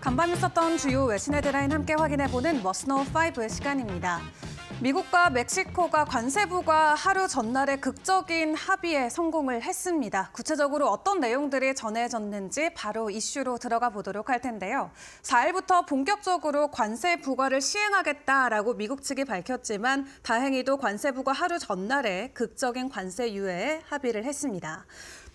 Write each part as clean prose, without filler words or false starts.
간밤에 있었던 주요 외신 헤드라인 함께 확인해보는 머스노 5의 시간입니다. 미국과 멕시코가 관세부가 하루 전날에 극적인 합의에 성공을 했습니다. 구체적으로 어떤 내용들이 전해졌는지 바로 이슈로 들어가 보도록 할 텐데요. 4일부터 본격적으로 관세 부과를 시행하겠다라고 미국 측이 밝혔지만 다행히도 관세부가 하루 전날에 극적인 관세 유예에 합의를 했습니다.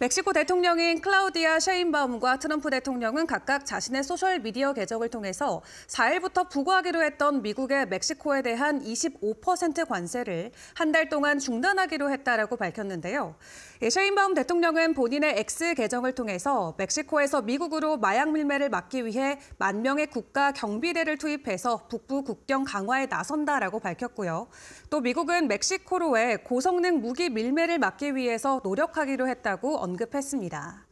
멕시코 대통령인 클라우디아 셰인바움과 트럼프 대통령은 각각 자신의 소셜미디어 계정을 통해서 4일부터 부과하기로 했던 미국의 멕시코에 대한 25% 관세를 한 달 동안 중단하기로 했다라고 밝혔는데요. 셰인바움 대통령은 본인의 X 계정을 통해서 멕시코에서 미국으로 마약 밀매를 막기 위해 10,000명의 국가 경비대를 투입해서 북부 국경 강화에 나선다라고 밝혔고요. 또 미국은 멕시코로의 고성능 무기 밀매를 막기 위해서 노력하기로 했다고 언급했습니다.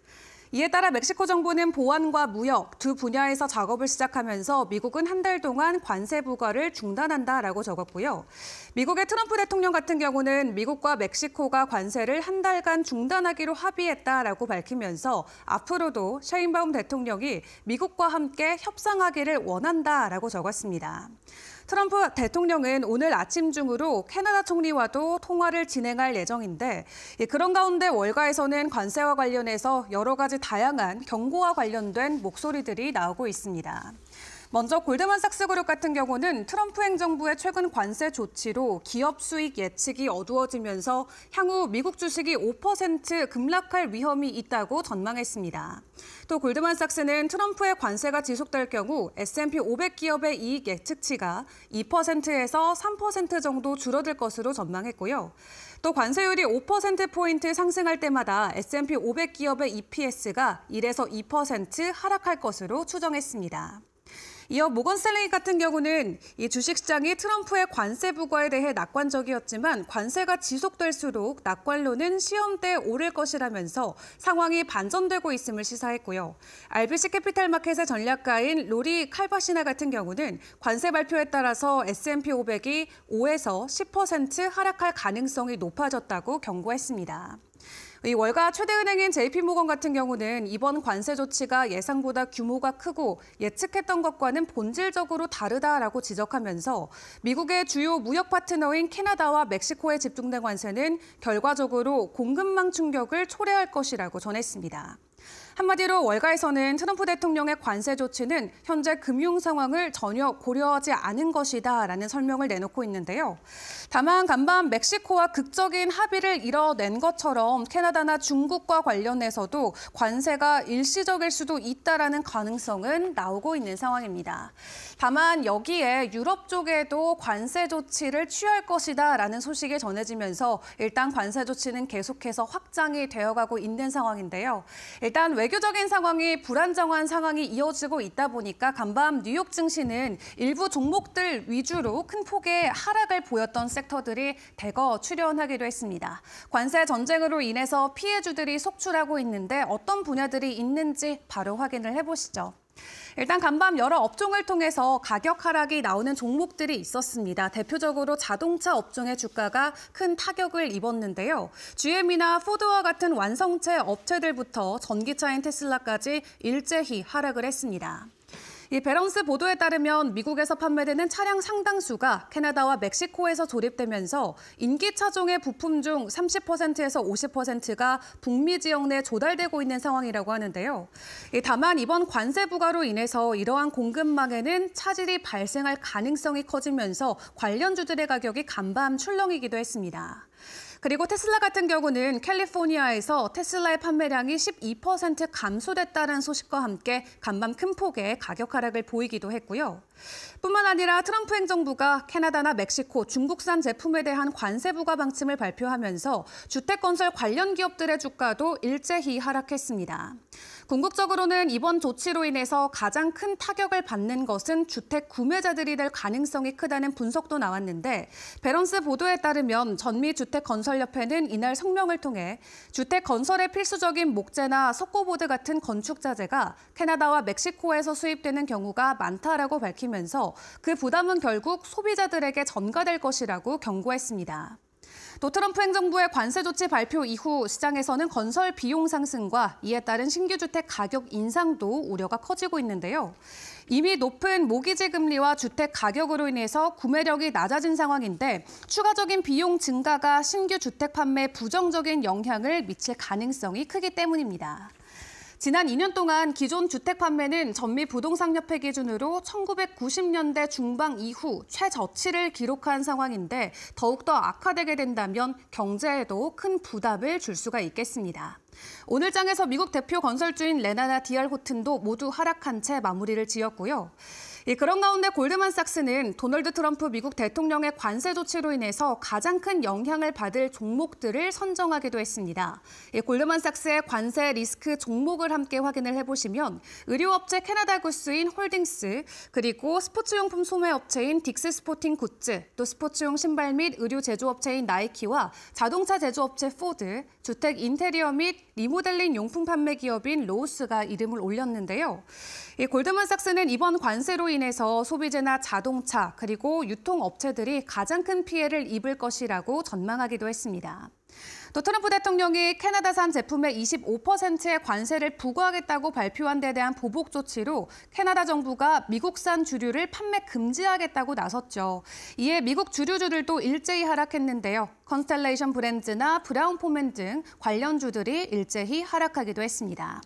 이에 따라 멕시코 정부는 보안과 무역 두 분야에서 작업을 시작하면서 미국은 한 달 동안 관세 부과를 중단한다라고 적었고요. 미국의 트럼프 대통령 같은 경우는 미국과 멕시코가 관세를 한 달간 중단하기로 합의했다라고 밝히면서 앞으로도 셰인바움 대통령이 미국과 함께 협상하기를 원한다라고 적었습니다. 트럼프 대통령은 오늘 아침 중으로 캐나다 총리와도 통화를 진행할 예정인데 그런 가운데 월가에서는 관세와 관련해서 여러 가지 다양한 경고와 관련된 목소리들이 나오고 있습니다. 먼저 골드만삭스그룹 같은 경우는 트럼프 행정부의 최근 관세 조치로 기업 수익 예측이 어두워지면서 향후 미국 주식이 5% 급락할 위험이 있다고 전망했습니다. 또 골드만삭스는 트럼프의 관세가 지속될 경우 S&P 500 기업의 이익 예측치가 2%에서 3% 정도 줄어들 것으로 전망했고요. 또 관세율이 5%포인트 상승할 때마다 S&P 500 기업의 EPS가 1에서 2% 하락할 것으로 추정했습니다. 이어 모건스탠레이 같은 경우는 이 주식시장이 트럼프의 관세 부과에 대해 낙관적이었지만 관세가 지속될수록 낙관론은 시험대에 오를 것이라면서 상황이 반전되고 있음을 시사했고요. RBC 캐피탈 마켓의 전략가인 로리 칼바시나 같은 경우는 관세 발표에 따라서 S&P 500이 5에서 10% 하락할 가능성이 높아졌다고 경고했습니다. 이 월가 최대 은행인 JP모건 같은 경우는 이번 관세 조치가 예상보다 규모가 크고 예측했던 것과는 본질적으로 다르다라고 지적하면서 미국의 주요 무역 파트너인 캐나다와 멕시코에 집중된 관세는 결과적으로 공급망 충격을 초래할 것이라고 전했습니다. 한마디로 월가에서는 트럼프 대통령의 관세 조치는 현재 금융 상황을 전혀 고려하지 않은 것이다라는 설명을 내놓고 있는데요. 다만 간밤 멕시코와 극적인 합의를 이뤄낸 것처럼 캐나다나 중국과 관련해서도 관세가 일시적일 수도 있다라는 가능성은 나오고 있는 상황입니다. 다만 여기에 유럽 쪽에도 관세 조치를 취할 것이다라는 소식이 전해지면서 일단 관세 조치는 계속해서 확장이 되어가고 있는 상황인데요. 일단 외교적인 상황이 불안정한 상황이 이어지고 있다 보니까 간밤 뉴욕 증시는 일부 종목들 위주로 큰 폭의 하락을 보였던 섹터들이 대거 출현하기도 했습니다. 관세 전쟁으로 인해서 피해주들이 속출하고 있는데 어떤 분야들이 있는지 바로 확인을 해보시죠. 일단 간밤 여러 업종을 통해서 가격 하락이 나오는 종목들이 있었습니다. 대표적으로 자동차 업종의 주가가 큰 타격을 입었는데요. GM이나 포드와 같은 완성체 업체들부터 전기차인 테슬라까지 일제히 하락을 했습니다. 이 배런스 보도에 따르면 미국에서 판매되는 차량 상당수가 캐나다와 멕시코에서 조립되면서 인기 차종의 부품 중 30%에서 50%가 북미 지역 내 조달되고 있는 상황이라고 하는데요. 다만 이번 관세 부과로 인해서 이러한 공급망에는 차질이 발생할 가능성이 커지면서 관련주들의 가격이 간밤 출렁이기도 했습니다. 그리고 테슬라 같은 경우는 캘리포니아에서 테슬라의 판매량이 12% 감소됐다는 소식과 함께 간밤 큰 폭의 가격 하락을 보이기도 했고요. 뿐만 아니라 트럼프 행정부가 캐나다나 멕시코, 중국산 제품에 대한 관세 부과 방침을 발표하면서 주택건설 관련 기업들의 주가도 일제히 하락했습니다. 궁극적으로는 이번 조치로 인해서 가장 큰 타격을 받는 것은 주택 구매자들이 될 가능성이 크다는 분석도 나왔는데 배런스 보도에 따르면 전미주택건설협회는 이날 성명을 통해 주택 건설에 필수적인 목재나 석고보드 같은 건축 자재가 캐나다와 멕시코에서 수입되는 경우가 많다라고 밝히면서 그 부담은 결국 소비자들에게 전가될 것이라고 경고했습니다. 또 트럼프 행정부의 관세 조치 발표 이후 시장에서는 건설 비용 상승과 이에 따른 신규 주택 가격 인상도 우려가 커지고 있는데요. 이미 높은 모기지 금리와 주택 가격으로 인해서 구매력이 낮아진 상황인데 추가적인 비용 증가가 신규 주택 판매에 부정적인 영향을 미칠 가능성이 크기 때문입니다. 지난 2년 동안 기존 주택 판매는 전미부동산협회 기준으로 1990년대 중반 이후 최저치를 기록한 상황인데 더욱더 악화되게 된다면 경제에도 큰 부담을 줄 수가 있겠습니다. 오늘 장에서 미국 대표 건설주인 레나나 디알호튼도 모두 하락한 채 마무리를 지었고요. 그런 가운데 골드만삭스는 도널드 트럼프 미국 대통령의 관세 조치로 인해서 가장 큰 영향을 받을 종목들을 선정하기도 했습니다. 골드만삭스의 관세 리스크 종목을 함께 확인을 해보시면 의료업체 캐나다 구스인 홀딩스, 그리고 스포츠용품 소매업체인 딕스 스포팅 굿즈, 또 스포츠용 신발 및 의류 제조업체인 나이키와 자동차 제조업체 포드, 주택 인테리어 및 리모델링 용품 판매 기업인 로우스가 이름을 올렸는데요. 골드만삭스는 이번 관세로 인해서 소비재나 자동차 그리고 유통업체들이 가장 큰 피해를 입을 것이라고 전망하기도 했습니다. 또 트럼프 대통령이 캐나다산 제품에 25%의 관세를 부과하겠다고 발표한 데 대한 보복 조치로 캐나다 정부가 미국산 주류를 판매 금지하겠다고 나섰죠. 이에 미국 주류주들도 일제히 하락했는데요. 컨스텔레이션 브랜드나 브라운포맨 등 관련주들이 일제히 하락하기도 했습니다.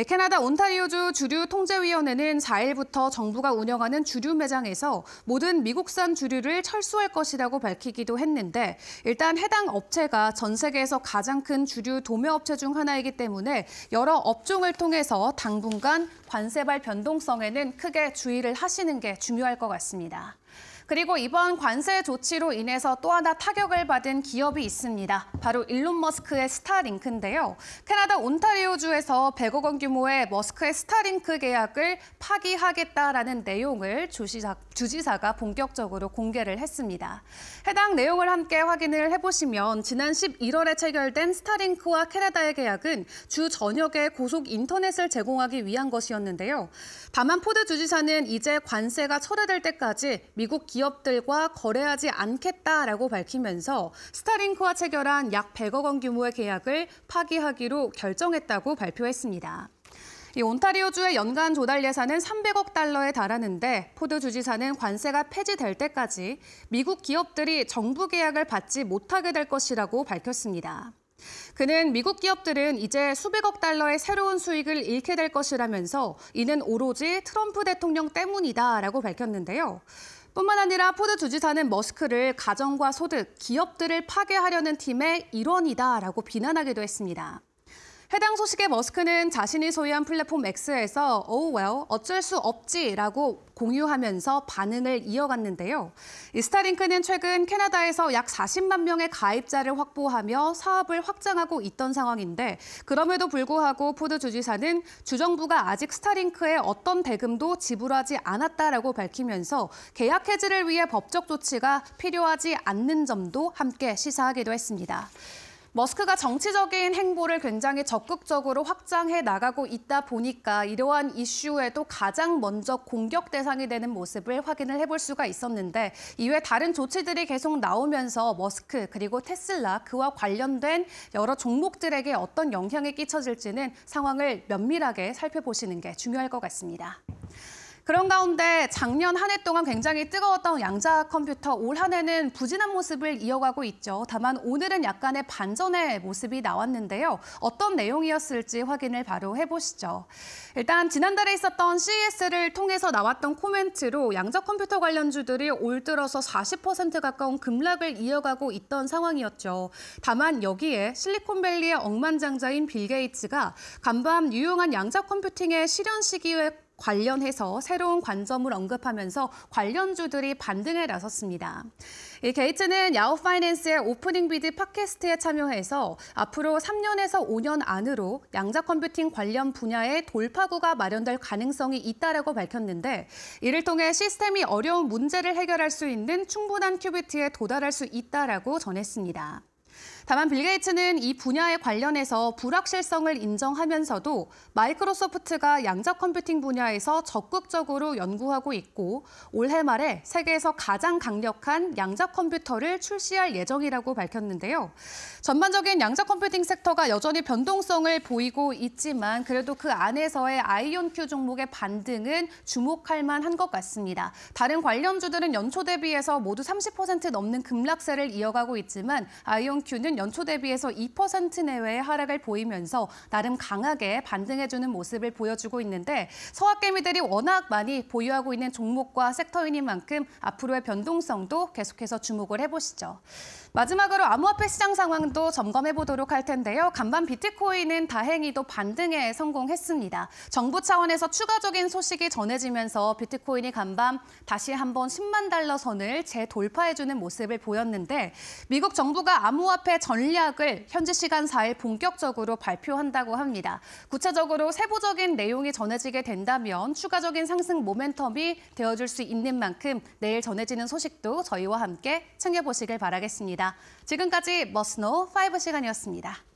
캐나다 온타리오주 주류통제위원회는 4일부터 정부가 운영하는 주류 매장에서 모든 미국산 주류를 철수할 것이라고 밝히기도 했는데 일단 해당 업체가 전 세계에서 가장 큰 주류 도매업체 중 하나이기 때문에 여러 업종을 통해서 당분간 관세발 변동성에는 크게 주의를 하시는 게 중요할 것 같습니다. 그리고 이번 관세 조치로 인해서 또 하나 타격을 받은 기업이 있습니다. 바로 일론 머스크의 스타링크인데요. 캐나다 온타리오주에서 100억 원 규모의 머스크의 스타링크 계약을 파기하겠다라는 내용을 주지사가 본격적으로 공개를 했습니다. 해당 내용을 함께 확인을 해보시면 지난 11월에 체결된 스타링크와 캐나다의 계약은 주 전역에 고속 인터넷을 제공하기 위한 것이었는데요. 다만 포드 주지사는 이제 관세가 철회될 때까지 미국 기업들과 거래하지 않겠다라고 밝히면서 스타링크와 체결한 약 100억 원 규모의 계약을 파기하기로 결정했다고 발표했습니다. 이 온타리오주의 연간 조달 예산은 300억 달러에 달하는데 포드 주지사는 관세가 폐지될 때까지 미국 기업들이 정부 계약을 받지 못하게 될 것이라고 밝혔습니다. 그는 미국 기업들은 이제 수백억 달러의 새로운 수익을 잃게 될 것이라면서 이는 오로지 트럼프 대통령 때문이다라고 밝혔는데요. 뿐만 아니라 포드 주지사는 머스크를 가정과 소득, 기업들을 파괴하려는 팀의 일원이다라고 비난하기도 했습니다. 해당 소식에 머스크는 자신이 소유한 플랫폼 X에서 어쩔 수 없지라고 공유하면서 반응을 이어갔는데요. 이 스타링크는 최근 캐나다에서 약 40만 명의 가입자를 확보하며 사업을 확장하고 있던 상황인데 그럼에도 불구하고 포드 주지사는 주정부가 아직 스타링크에 어떤 대금도 지불하지 않았다라고 밝히면서 계약 해지를 위해 법적 조치가 필요하지 않는 점도 함께 시사하기도 했습니다. 머스크가 정치적인 행보를 굉장히 적극적으로 확장해 나가고 있다 보니까 이러한 이슈에도 가장 먼저 공격 대상이 되는 모습을 확인을 해볼 수가 있었는데 이외 다른 조치들이 계속 나오면서 머스크 그리고 테슬라 그와 관련된 여러 종목들에게 어떤 영향이 끼쳐질지는 상황을 면밀하게 살펴보시는 게 중요할 것 같습니다. 그런 가운데 작년 한 해 동안 굉장히 뜨거웠던 양자 컴퓨터 올 한 해는 부진한 모습을 이어가고 있죠. 다만 오늘은 약간의 반전의 모습이 나왔는데요. 어떤 내용이었을지 확인을 바로 해보시죠. 일단 지난달에 있었던 CES를 통해서 나왔던 코멘트로 양자 컴퓨터 관련주들이 올 들어서 40% 가까운 급락을 이어가고 있던 상황이었죠. 다만 여기에 실리콘밸리의 억만장자인 빌 게이츠가 간밤 유용한 양자 컴퓨팅의 실현 시기에 관련해서 새로운 관점을 언급하면서 관련주들이 반등에 나섰습니다. 이 게이츠는 야후 파이낸스의 오프닝 비드 팟캐스트에 참여해서 앞으로 3년에서 5년 안으로 양자 컴퓨팅 관련 분야의 돌파구가 마련될 가능성이 있다라고 밝혔는데 이를 통해 시스템이 어려운 문제를 해결할 수 있는 충분한 큐비트에 도달할 수 있다라고 전했습니다. 다만 빌 게이츠는 이 분야에 관련해서 불확실성을 인정하면서도 마이크로소프트가 양자 컴퓨팅 분야에서 적극적으로 연구하고 있고 올해 말에 세계에서 가장 강력한 양자 컴퓨터를 출시할 예정이라고 밝혔는데요. 전반적인 양자 컴퓨팅 섹터가 여전히 변동성을 보이고 있지만 그래도 그 안에서의 아이온큐 종목의 반등은 주목할 만한 것 같습니다. 다른 관련주들은 연초 대비해서 모두 30% 넘는 급락세를 이어가고 있지만 아이온큐는 연초 대비해서 2% 내외의 하락을 보이면서 나름 강하게 반등해주는 모습을 보여주고 있는데 서학개미들이 워낙 많이 보유하고 있는 종목과 섹터이닌 만큼 앞으로의 변동성도 계속해서 주목을 해보시죠. 마지막으로 암호화폐 시장 상황도 점검해 보도록 할 텐데요. 간밤 비트코인은 다행히도 반등에 성공했습니다. 정부 차원에서 추가적인 소식이 전해지면서 비트코인이 간밤 다시 한번 10만 달러 선을 재돌파해주는 모습을 보였는데 미국 정부가 암호화폐 전략을 현지 시간 4일 본격적으로 발표한다고 합니다. 구체적으로 세부적인 내용이 전해지게 된다면 추가적인 상승 모멘텀이 되어줄 수 있는 만큼 내일 전해지는 소식도 저희와 함께 챙겨보시길 바라겠습니다. 지금까지 머스노 5 시간이었습니다.